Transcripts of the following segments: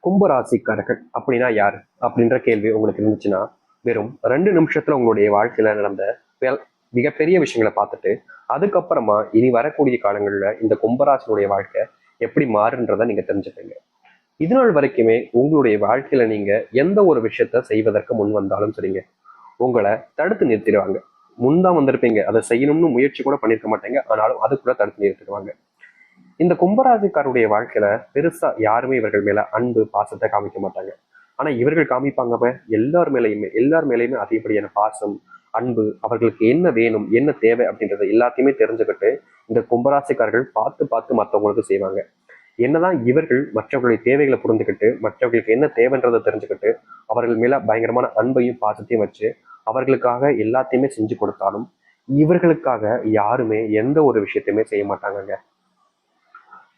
கும்பராசிக்காரர்கள் அப்படின்னா யாரு அப்படின்ற கேள்வி உங்களுக்கு இருந்துச்சுன்னா, வெறும் 2 நிமிஷத்துல உங்களுடைய வாழ்க்கையில நடந்த வெல் மிகப்பெரிய விஷயங்களை பார்த்துட்டு, அதுக்கப்புறமா இனி வரக்கூடிய காலங்கள்ல இந்த கும்பராசினுடைய வாழ்க்கை எப்படி மாறுன்றதை நீங்க தெரிஞ்சுப்பீங்க. இது நாள் வரைக்குமே உங்களுடைய வாழ்க்கையில நீங்க எந்த ஒரு விஷயத்த செய்வதற்கு முன் வந்தாலும் சரிங்க, உங்களை தடுத்து நிறுத்திடுவாங்க. முன்தான் வந்திருப்பீங்க, அதை செய்யணும்னு முயற்சி கூட பண்ணிருக்க மாட்டீங்க, ஆனாலும் அதுக்குள்ள தடுத்து நிறுத்திடுவாங்க. இந்த கும்பராசிக்காருடைய வாழ்க்கையில பெருசா யாருமே இவர்கள் மேல அன்பு பாசத்தை காமிக்க மாட்டாங்க. ஆனா இவர்கள் காமிப்பாங்க எல்லார் மேலையுமே அதிகப்படியான பாசம், அன்பு, அவர்களுக்கு என்ன வேணும் என்ன தேவை அப்படின்றத எல்லாத்தையுமே தெரிஞ்சுக்கிட்டு இந்த கும்பராசிக்காரர்கள் பார்த்து பார்த்து மற்றவங்களுக்கு செய்வாங்க. என்னதான் இவர்கள் மற்றவர்களுடைய தேவைகளை புரிந்துக்கிட்டு மற்றவர்களுக்கு என்ன தேவைன்றதை தெரிஞ்சுக்கிட்டு அவர்கள் மேல பயங்கரமான அன்பையும் பாசத்தையும் வச்சு அவர்களுக்காக எல்லாத்தையுமே செஞ்சு கொடுத்தாலும் இவர்களுக்காக யாருமே எந்த ஒரு விஷயத்தையுமே செய்ய மாட்டாங்க.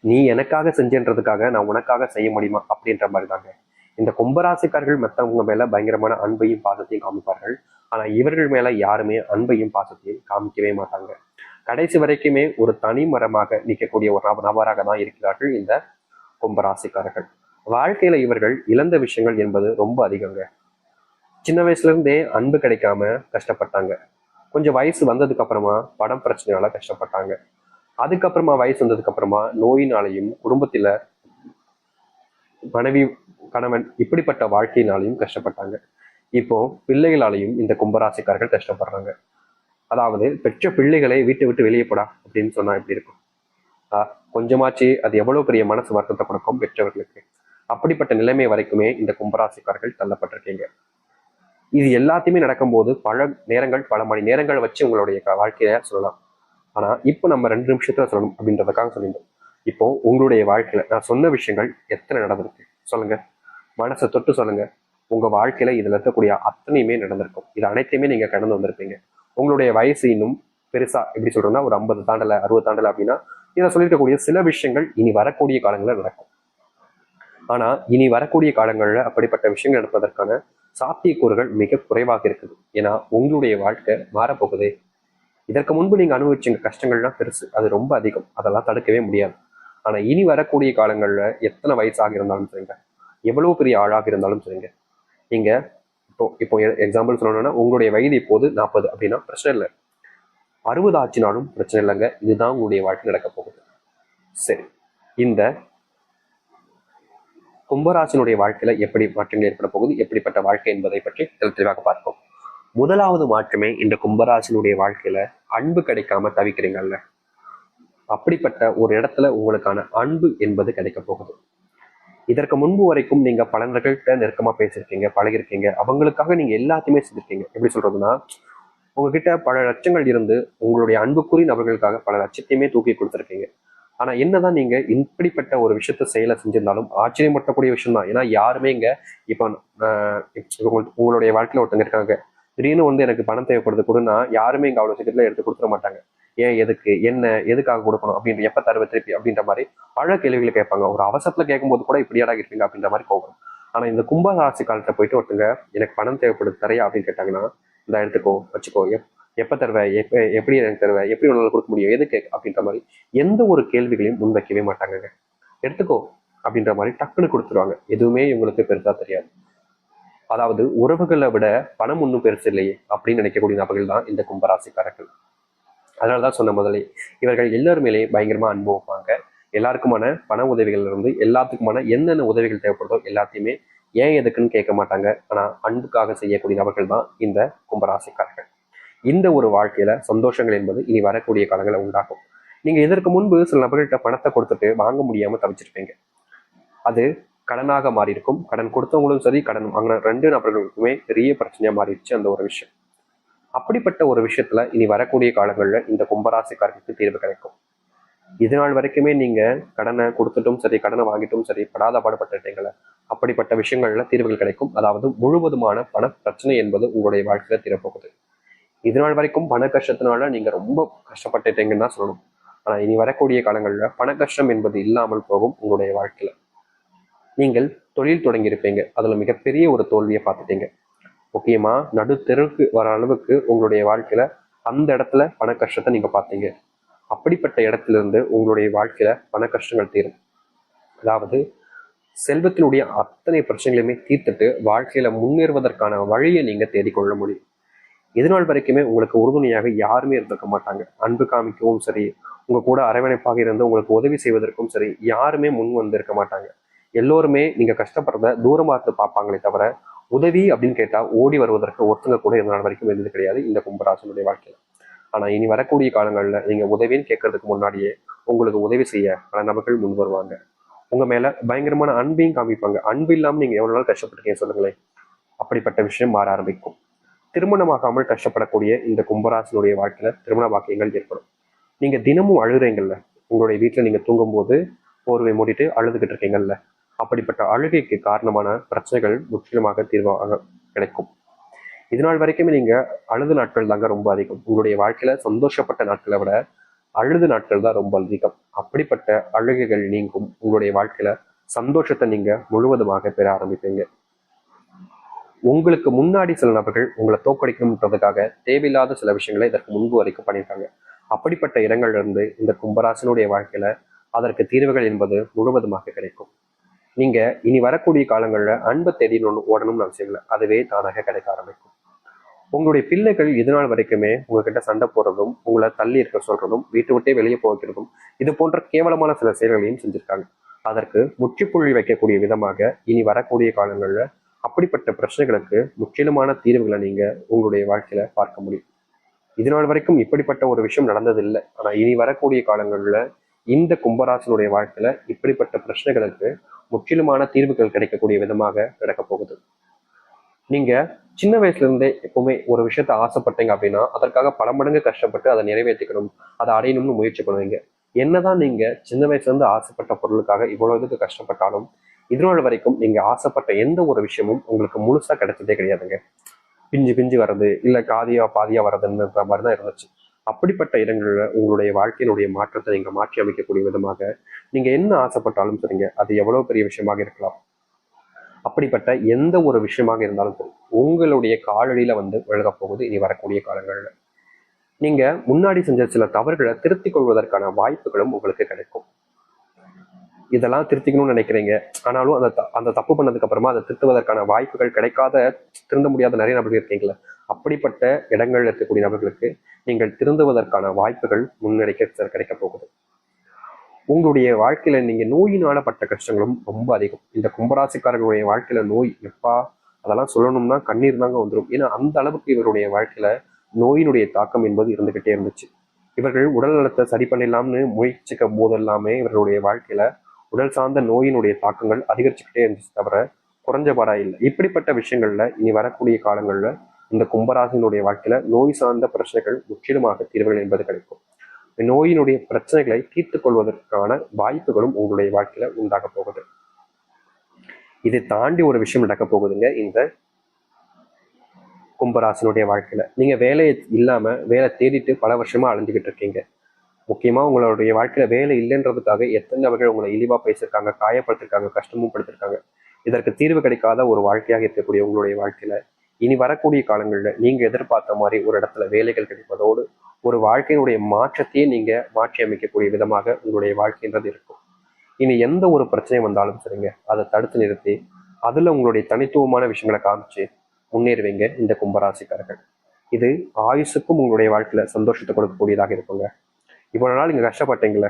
நீ எனக்காக செஞ்சன்றதுக்காக நான் உனக்காக செய்ய முடியுமா அப்படின்ற மாதிரி தாங்க. இந்த கும்பராசிக்காரர்கள் மற்றவங்க மேல பயங்கரமான அன்பையும் பாசத்தையும் காமிப்பார்கள். ஆனா இவர்கள் மேல யாருமே அன்பையும் பாசத்தையும் காமிக்கவே மாட்டாங்க. கடைசி வரைக்குமே ஒரு தனி மரமாக நிற்கக்கூடிய ஒரு நபராக தான் இருக்கிறார்கள் இந்த கும்பராசிக்காரர்கள். வாழ்க்கையில இவர்கள் இழந்த விஷயங்கள் என்பது ரொம்ப அதிகங்க. சின்ன வயசுல இருந்தே அன்பு கிடைக்காம கஷ்டப்பட்டாங்க. கொஞ்சம் வயசு வந்ததுக்கு அப்புறமா படம் பிரச்சனையால கஷ்டப்பட்டாங்க. அதுக்கப்புறமா வயசு வந்ததுக்கு அப்புறமா நோயினாலையும் குடும்பத்தில மனைவி கணவன் இப்படிப்பட்ட வாழ்க்கையினாலையும் கஷ்டப்பட்டாங்க. இப்போ பிள்ளைகளாலையும் இந்த கும்பராசிக்காரர்கள் கஷ்டப்படுறாங்க. அதாவது பெற்ற பிள்ளைகளை வீட்டை விட்டு வெளியே போடா அப்படின்னு சொன்னா எப்படி இருக்கும்? கொஞ்சமாச்சு அது எவ்வளவு பெரிய மனசு வருத்தத்தை கொடுக்கும் பெற்றவர்களுக்கு. அப்படிப்பட்ட நிலைமை வரைக்குமே இந்த கும்பராசிக்காரர்கள் தள்ளப்பட்டிருக்கீங்க. இது எல்லாத்தையுமே நடக்கும்போது பல மணி நேரங்கள் வச்சு உங்களுடைய வாழ்க்கைய சொல்லலாம். ஆனா இப்போ நம்ம 2 நிமிஷத்துல சொல்லணும் அப்படின்றதுக்காக சொல்லியிருந்தோம். இப்போ உங்களுடைய வாழ்க்கையில நான் சொன்ன விஷயங்கள் எத்தனை நடந்திருக்கு சொல்லுங்க. மனசை தொட்டு சொல்லுங்க. உங்க வாழ்க்கையில இதுல இருக்கக்கூடிய அத்தனையுமே நடந்திருக்கும். இது அனைத்தையுமே நீங்க கடந்து வந்திருப்பீங்க. உங்களுடைய வயசு இன்னும் பெருசா எப்படி சொல்றோம்னா ஒரு 50 தாண்டல 60 தாண்டல அப்படின்னா இதை சொல்லியிருக்கக்கூடிய சில விஷயங்கள் இனி வரக்கூடிய காலங்களில் நடக்கும். ஆனா இனி வரக்கூடிய காலங்கள்ல அப்படிப்பட்ட விஷயங்கள் நடப்பதற்கான சாத்தியக்கூறுகள் மிக குறைவாக இருக்குது. ஏன்னா உங்களுடைய வாழ்க்கை மாறப்போகுதே. இதற்கு முன்பு நீங்க அனுபவிச்ச கஷ்டங்கள்லாம் பெருசு, அது ரொம்ப அதிகம், அதெல்லாம் தடுக்கவே முடியாது. ஆனா இனி வரக்கூடிய காலங்கள்ல எத்தனை வயசாக இருந்தாலும் சரிங்க, எவ்வளவு பெரிய ஆளாக இருந்தாலும் சரிங்க, நீங்க இப்போ இப்போ எக்ஸாம்பிள் சொல்லணும்னா உங்களுடைய வயது இப்போது 40 அப்படின்னா பிரச்சனை இல்லை. 60 ஆச்சுனாலும் பிரச்சனை இல்லைங்க. இதுதான் உங்களுடைய வாழ்க்கை நடக்க போகுது. சரி, இந்த கும்பராசினுடைய வாழ்க்கையில எப்படி மாற்றங்கள் ஏற்பட போகுது, எப்படிப்பட்ட வாழ்க்கை என்பதை பற்றி தெளிவாக பார்ப்போம். முதலாவது மாற்றமே இந்த கும்பராசினுடைய வாழ்க்கையில அன்பு கிடைக்காம தவிக்கிறீங்கல்ல, அப்படிப்பட்ட ஒரு இடத்துல உங்களுக்கான அன்பு என்பது கிடைக்க போகுது. இதற்கு முன்பு வரைக்கும் நீங்க பலர்கள்ட்ட நெருக்கமா பேசியிருக்கீங்க, பழகிருக்கீங்க, அவங்களுக்காக நீங்க எல்லாத்தையுமே செஞ்சிருக்கீங்க. எப்படி சொல்றதுன்னா, உங்ககிட்ட பல லட்சங்கள் இருந்து உங்களுடைய அன்புக்குறி நபர்களுக்காக பல லட்சத்தையுமே தூக்கி கொடுத்துருக்கீங்க. ஆனா என்னதான் நீங்க இப்படிப்பட்ட ஒரு விஷயத்த செயலை செஞ்சிருந்தாலும் ஆச்சரியப்படக்கூடிய விஷயம் தான். ஏன்னா யாருமே இங்க இப்போ உங்களுடைய வாழ்க்கையில ஒருத்தங்க இருக்காங்க, திடீர்னு எனக்கு பணம் தேவைப்படுது கொடுன்னா யாருமே இங்க அவ்வளவு சீக்கிரத்துல எடுத்து கொடுத்துட மாட்டாங்க. ஏன், எதுக்கு, என்ன, எதுக்காக கொடுக்கணும் அப்படின்ற, எப்ப தருவ திருப்பி அப்படின்ற மாதிரி பல கேள்விகளை கேட்பாங்க. ஒரு அவசரத்துல கேட்கும்போது கூட இப்படியாடா இருப்பீங்க அப்படின்ற மாதிரி கோபம். ஆனா இந்த கும்பராசி காலத்துல போயிட்டு ஒருத்தங்க எனக்கு பணம் தேவைப்படுது தரையா அப்படின்னு கேட்டாங்கன்னா, இந்த எடுத்துக்கோ வச்சுக்கோ, எப்ப தருவ, எப்படி எனக்கு தருவ, எப்படி உன்னால கொடுக்க முடியும், எதுக்கு அப்படின்ற மாதிரி எந்த ஒரு கேள்விகளையும் முன்வைக்கவே மாட்டாங்க. எடுத்துக்கோ அப்படின்ற மாதிரி டக்குன்னு கொடுத்துருவாங்க. எதுவுமே இவங்களுக்கு பெருசா தெரியாது. அதாவது உறவுகளை விட பணம் ஒன்றும் பெருசு இல்லையே அப்படின்னு நினைக்கக்கூடிய நபர்கள் தான் இந்த கும்பராசிக்காரர்கள். அதனாலதான் சொன்ன முதலே, இவர்கள் எல்லாருமேலே பயங்கரமா அனுபவிப்பாங்க. எல்லாருக்குமான பண உதவிகள்ல இருந்து எல்லாத்துக்குமான என்னென்ன உதவிகள் தேவைப்படுதோ எல்லாத்தையுமே ஏன் எதுக்குன்னு கேட்க மாட்டாங்க. ஆனா அன்புக்காக செய்யக்கூடிய நபர்கள் தான் இந்த கும்பராசிக்காரர்கள். இந்த ஒரு வாழ்க்கையில சந்தோஷங்கள் என்பது இனி வரக்கூடிய காலங்களில் உண்டாகும். நீங்க இதற்கு முன்பு சில நபர்கள்ட்ட பணத்தை கொடுத்துட்டு வாங்க முடியாம தவிச்சிருப்பீங்க. அது கடனாக மாறி இருக்கும். கடன் கொடுத்தவங்களும் சரி, கடன் வாங்கின 2 நபர்களுக்குமே பெரிய பிரச்சனையா மாறிடுச்சு அந்த ஒரு விஷயம். அப்படிப்பட்ட ஒரு விஷயத்துல இனி வரக்கூடிய காலங்களில் இந்த கும்பராசிக்காரர்களுக்கு தீர்வு கிடைக்கும். இது நாள் வரைக்குமே நீங்க கடனை கொடுத்துட்டும் சரி, கடனை வாங்கிட்டும் சரி, படாத பாடுபட்டுட்டீங்களே, அப்படிப்பட்ட விஷயங்கள்ல தீர்வுகள் கிடைக்கும். அதாவது முழுவதுமான பண பிரச்சனை என்பது உங்களுடைய வாழ்க்கையில தீரப்போகுது. இது நாள் வரைக்கும் பண கஷ்டத்தினால நீங்க ரொம்ப கஷ்டப்பட்டுட்டீங்கன்னு தான் சொல்லணும். ஆனா இனி வரக்கூடிய காலங்கள்ல பண கஷ்டம் என்பது இல்லாமல் போகும். உங்களுடைய வாழ்க்கையில நீங்கள் தொழில் தொடங்கியிருப்பீங்க, அதுல மிகப்பெரிய ஒரு தோல்வியை பார்த்துட்டீங்க. முக்கியமா நடுத்தெருக்கு வர அளவுக்கு உங்களுடைய வாழ்க்கையில அந்த இடத்துல பண கஷ்டத்தை நீங்க பார்த்தீங்க. அப்படிப்பட்ட இடத்துல இருந்து உங்களுடைய வாழ்க்கையில பண கஷ்டங்கள் தீரும். அதாவது செல்வத்தினுடைய அத்தனை பிரச்சனைகளையுமே தீர்த்துட்டு வாழ்க்கையில முன்னேறுவதற்கான வழியை நீங்க தேடிக்கொள்ள முடியும். இதுநாள் வரைக்குமே உங்களுக்கு உறுதுணையாக யாருமே இருந்திருக்க மாட்டாங்க. அன்பு காமிக்கவும் சரி, உங்க கூட அரவணைப்பாக இருந்து உங்களுக்கு உதவி செய்வதற்கும் சரி, யாருமே முன் வந்திருக்க மாட்டாங்க. எல்லோருமே நீங்க கஷ்டப்படுறத தூரமா இருந்து பார்ப்பாங்களே தவிர, உதவி அப்படின்னு கேட்டா ஓடி வருவதற்கு ஒருத்தங்க கூட இந்த நாள் வரைக்கும் இருந்தது கிடையாது இந்த கும்பராசனுடைய வாழ்க்கையில. ஆனா இனி வரக்கூடிய காலங்கள்ல நீங்க உதவின்னு கேட்கறதுக்கு முன்னாடியே உங்களுக்கு உதவி செய்ய பல நபர்கள் முன் வருவாங்க. உங்க மேல பயங்கரமான அன்பையும் காமிப்பாங்க. அன்பு இல்லாம நீங்க எவ்வளவு நாள் கஷ்டப்பட்டிருக்கீங்க சொல்லுங்களேன். அப்படிப்பட்ட விஷயம் மாற ஆரம்பிக்கும். திருமணமாகாமல் கஷ்டப்படக்கூடிய இந்த கும்பராசனுடைய வாழ்க்கையில திருமண பாக்கியங்கள் ஏற்படும். நீங்க தினமும் அழுறீங்கல்ல, உங்களுடைய வீட்டுல நீங்க தூங்கும் போது போர்வை மூடிட்டு அழுதுகிட்டு இருக்கீங்கல்ல, அப்படிப்பட்ட அழுகைக்கு காரணமான பிரச்சனைகள் முற்றிலுமாக தீர்வாக கிடைக்கும். இதனால் வரைக்குமே நீங்க அழுது நாட்கள் தாங்க ரொம்ப அதிகம். உங்களுடைய வாழ்க்கையில சந்தோஷப்பட்ட நாட்களை விட அழுது நாட்கள் தான் ரொம்ப அதிகம். அப்படிப்பட்ட அழுகைகள் நீங்கும். உங்களுடைய வாழ்க்கையில சந்தோஷத்தை நீங்க முழுவதுமாக பெற ஆரம்பிப்பீங்க. உங்களுக்கு முன்னாடி சில நபர்கள் உங்களை தோற்கடிக்கணுன்றதுக்காக தேவையில்லாத சில விஷயங்களை இதற்கு முன்பு வரைக்கும் பண்ணியிருக்காங்க. அப்படிப்பட்ட இடங்கள்ல இருந்து இந்த கும்பராசனுடைய வாழ்க்கையில அதற்கு தீர்வுகள் என்பது முழுவதுமாக கிடைக்கும். நீங்க இனி வரக்கூடிய காலங்கள்ல அன்பை தேடி ஓடணும்னு அவசியம் இல்லை, அதுவே தானாக கிடைக்க ஆரம்பிக்கும். உங்களுடைய பிள்ளைகள் இதனால் வரைக்குமே உங்ககிட்ட சண்டை போடுறதும், உங்களை தள்ளி இருக்க சொல்றதும், வீட்டை விட்டே வெளியே போகிறதும், இது போன்ற கேவலமான சில செயல்களையும் செஞ்சிருக்காங்க. அதற்கு முற்றுப்புள்ளி வைக்கக்கூடிய விதமாக இனி வரக்கூடிய காலங்கள்ல அப்படிப்பட்ட பிரச்சனைகளுக்கு முற்றிலுமான தீர்வுகளை நீங்க உங்களுடைய வாழ்க்கையில பார்க்க முடியும். இதனால் வரைக்கும் இப்படிப்பட்ட ஒரு விஷயம் நடந்ததில்லை. ஆனா இனி வரக்கூடிய காலங்கள்ல இந்த கும்பராசனுடைய வாழ்க்கையில இப்படிப்பட்ட பிரச்சனைகளுக்கு முற்றிலுமான தீர்வுகள் கிடைக்கக்கூடிய விதமாக நடக்க போகுது. நீங்க சின்ன வயசுல இருந்தே எப்பவுமே ஒரு விஷயத்த ஆசைப்பட்டீங்க அப்படின்னா அதற்காக பல மடங்கு கஷ்டப்பட்டு அதை நிறைவேற்றிக்கணும், அதை அடையணும்னு முயற்சி பண்ணுவீங்க. என்னதான் நீங்க சின்ன வயசுல இருந்து ஆசைப்பட்ட பொருளுக்காக இவ்வளவு இதுக்கு கஷ்டப்பட்டாலும் இதனால வரைக்கும் நீங்க ஆசைப்பட்ட எந்த ஒரு விஷயமும் உங்களுக்கு முழுசா கிடைச்சதே கிடையாதுங்க. பிஞ்சு பிஞ்சு வர்றது, இல்ல காதியா பாதியா வர்றதுன்ற மாதிரி தான் இருந்துச்சு. அப்படிப்பட்ட இடங்கள்ல உங்களுடைய வாழ்க்கையினுடைய மாற்றத்தை நீங்க மாற்றி அமைக்கக்கூடிய விதமாக நீங்க என்ன ஆசைப்பட்டாலும் சரிங்க, அது எவ்வளவு பெரிய விஷயமாக இருக்கலாம், அப்படிப்பட்ட எந்த ஒரு விஷயமாக இருந்தாலும் சரி உங்களுடைய காலடியில வந்து விலக போகுது இனி வரக்கூடிய காலங்கள்ல. நீங்க முன்னாடி செஞ்ச சில தவறுகளை திருத்திக் கொள்வதற்கான வாய்ப்புகளும் உங்களுக்கு கிடைக்கும். இதெல்லாம் திருத்திக்கணும்னு நினைக்கிறீங்க, ஆனாலும் அந்த தப்பு பண்ணதுக்கு அப்புறமா அதை திருத்துவதற்கான வாய்ப்புகள் கிடைக்காத, திருந்த முடியாத நிறைய நபர்கள் இருக்கீங்களா, அப்படிப்பட்ட இடங்கள்ல இருக்கக்கூடிய நபர்களுக்கு நீங்கள் திருந்துவதற்கான வாய்ப்புகள் முன்னெடுக்க கிடைக்க போகுது. உங்களுடைய வாழ்க்கையில நீங்க நோயினால பட்ட கஷ்டங்களும் ரொம்ப அதிகம். இந்த கும்பராசிக்காரர்களுடைய வாழ்க்கையில நோய் எப்பா அதெல்லாம் சொல்லணும்னா கண்ணீர் தாங்க வந்துடும். ஏன்னா அந்த அளவுக்கு இவருடைய வாழ்க்கையில நோயினுடைய தாக்கம் என்பது இருந்துகிட்டே இருந்துச்சு. இவர்கள் உடல் நலத்தை சரி பண்ணிடலாம்னு முயற்சிக்க போதெல்லாமே இவர்களுடைய வாழ்க்கையில உடல் சார்ந்த நோயினுடைய தாக்கங்கள் அதிகரிச்சுக்கிட்டே இருந்துச்சு தவிர குறைஞ்சபாடா இல்லை. இப்படிப்பட்ட விஷயங்கள்ல இனி வரக்கூடிய காலங்கள்ல இந்த கும்பராசினுடைய வாழ்க்கையில நோய் சார்ந்த பிரச்சனைகள் முற்றிலுமாக தீர்வுகள் என்பது கிடைக்கும். நோயினுடைய பிரச்சனைகளை தீர்த்துக் கொள்வதற்கான வாய்ப்புகளும் உங்களுடைய வாழ்க்கையில உண்டாக போகுது. இதை தாண்டி ஒரு விஷயம் நடக்க போகுதுங்க இந்த கும்பராசனுடைய வாழ்க்கையில. நீங்க வேலை இல்லாம வேலை தேடிட்டு பல வருஷமா அலைஞ்சுக்கிட்டு இருக்கீங்க. முக்கியமா உங்களுடைய வாழ்க்கையில வேலை இல்லைன்றதுக்காக எத்தனை நபர்கள் உங்களை இழிவா பேசியிருக்காங்க, காயப்படுத்திருக்காங்க, கஷ்டமும் படுத்திருக்காங்க. இதற்கு தீர்வு கிடைக்காத ஒரு வாழ்க்கையாக இருக்கக்கூடிய உங்களுடைய வாழ்க்கையில இனி வரக்கூடிய காலங்களில் நீங்க எதிர்பார்த்த மாதிரி ஒரு இடத்துல வேலைகள் கிடைப்பதோடு ஒரு வாழ்க்கையினுடைய மாற்றத்தையே நீங்க மாற்றி அமைக்கக்கூடிய விதமாக உங்களுடைய வாழ்க்கைன்றது இருக்கும். இனி எந்த ஒரு பிரச்சனை வந்தாலும் சரிங்க, அதை தடுத்து நிறுத்தி அதுல உங்களுடைய தனித்துவமான விஷயங்களை காமிச்சு முன்னேறுவீங்க இந்த கும்பராசிக்காரர்கள். இது ஆயுசுக்கும் உங்களுடைய வாழ்க்கையில சந்தோஷத்தை கொடுக்கக்கூடியதாக இருக்குங்க. இவ்வளவு நாள் நீங்க கஷ்டப்பட்டீங்களே,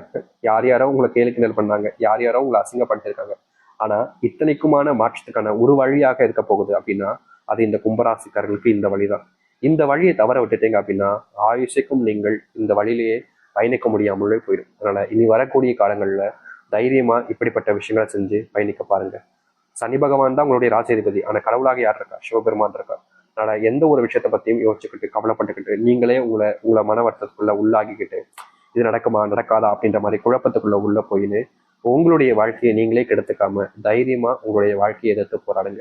யார் யாரோ உங்களை கேலி கிண்டல் பண்ணாங்க, யார் யாரோ உங்களை அசிங்கப்படுத்திருக்காங்க. ஆனா இத்தனைக்குமான மாற்றத்துக்கான ஒரு வழியாக இருக்க போகுது அப்படின்னா அது இந்த கும்பராசிக்காரர்களுக்கு இந்த வழிதான். இந்த வழியை தவற விட்டுட்டீங்க அப்படின்னா ஆயுஷுக்கும் நீங்கள் இந்த வழியிலேயே பயணிக்க முடியாமலே போயிடும். அதனால இனி வரக்கூடிய காலங்கள்ல தைரியமா இப்படிப்பட்ட விஷயங்களை செஞ்சு பயணிக்க பாருங்க. சனி பகவான் தான் உங்களுடைய ராசிதிபதி, ஆனா கடவுளாக யார் இருக்கா? சிவபெருமான் இருக்கா. அதனால எந்த ஒரு விஷயத்த பத்தியும் யோசிச்சுக்கிட்டு கவலைப்பட்டுக்கிட்டு நீங்களே உங்களை மன வருத்தத்துக்குள்ள உள்ளாகிக்கிட்டு இது நடக்குமா நடக்காதா அப்படின்ற மாதிரி குழப்பத்துக்குள்ள உள்ள போயின்னு உங்களுடைய வாழ்க்கையை நீங்களே கெடுத்துக்காம தைரியமா உங்களுடைய வாழ்க்கையை எதிர்த்து போராடுங்க.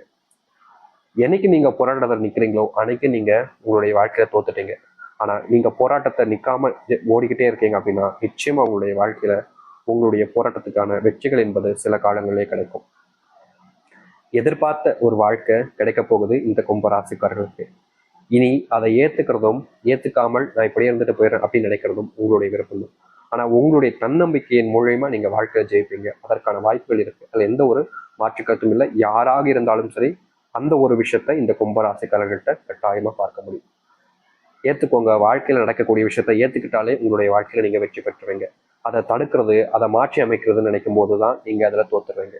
என்னைக்கு நீங்க போராட்டத்தை நிக்கிறீங்களோ அன்னைக்கு நீங்க உங்களுடைய வாழ்க்கையில தோத்துட்டீங்க. ஆனா நீங்க போராட்டத்தை நிக்காம ஓடிக்கிட்டே இருக்கீங்க அப்படின்னா நிச்சயமா உங்களுடைய வாழ்க்கையில உங்களுடைய போராட்டத்துக்கான வெற்றிகள் என்பது சில காலங்களிலே கிடைக்கும். எதிர்பார்த்த ஒரு வாழ்க்கை கிடைக்க போகுது இந்த கும்பராசிக்காரர்களுக்கு. இனி அதை ஏத்துக்காமல் நான் இப்படியே இருந்துட்டு போயிடுறேன் அப்படின்னு நினைக்கிறதும் உங்களுடைய விருப்பம் தான். ஆனா உங்களுடைய தன்னம்பிக்கையின் மூலியமா நீங்க வாழ்க்கையை ஜெயிப்பீங்க. அதற்கான வாய்ப்புகள் இருக்கு, அதுல எந்த ஒரு மாற்று கருத்தும் இல்லை. யாராக இருந்தாலும் சரி அந்த ஒரு விஷயத்த இந்த கும்பராசிக்காரர்கள்ட்ட கட்டாயமா பார்க்க முடியும். ஏத்துக்கோங்க. வாழ்க்கையில நடக்கக்கூடிய விஷயத்த ஏத்துக்கிட்டாலே உங்களுடைய வாழ்க்கையில நீங்க வெற்றி பெற்றுவீங்க. அதை தடுக்கிறது, அதை மாற்றி அமைக்கிறதுன்னு நினைக்கும் போதுதான் நீங்க அதுல தோத்துருவீங்க.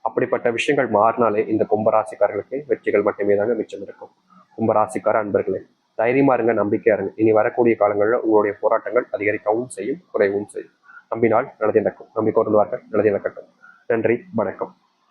அப்படிப்பட்ட விஷயங்கள் மாறினாலே இந்த கும்பராசிக்காரர்களுக்கு வெற்றிகள் மட்டுமே தாங்க மிச்சம் இருக்கும். கும்பராசிக்கார அன்பர்களே, தைரியமா இருங்க, நம்பிக்கையா இருங்க. இனி வரக்கூடிய காலங்களில் உங்களுடைய போராட்டங்கள் அதிகரிக்கவும் செய்யும், குறையவும் செய்யும். நம்பினால் நல்லதே நடக்கும். நம்பிக்கை வருவார்கள், நல்லதே நடக்கட்டும். நன்றி, வணக்கம்.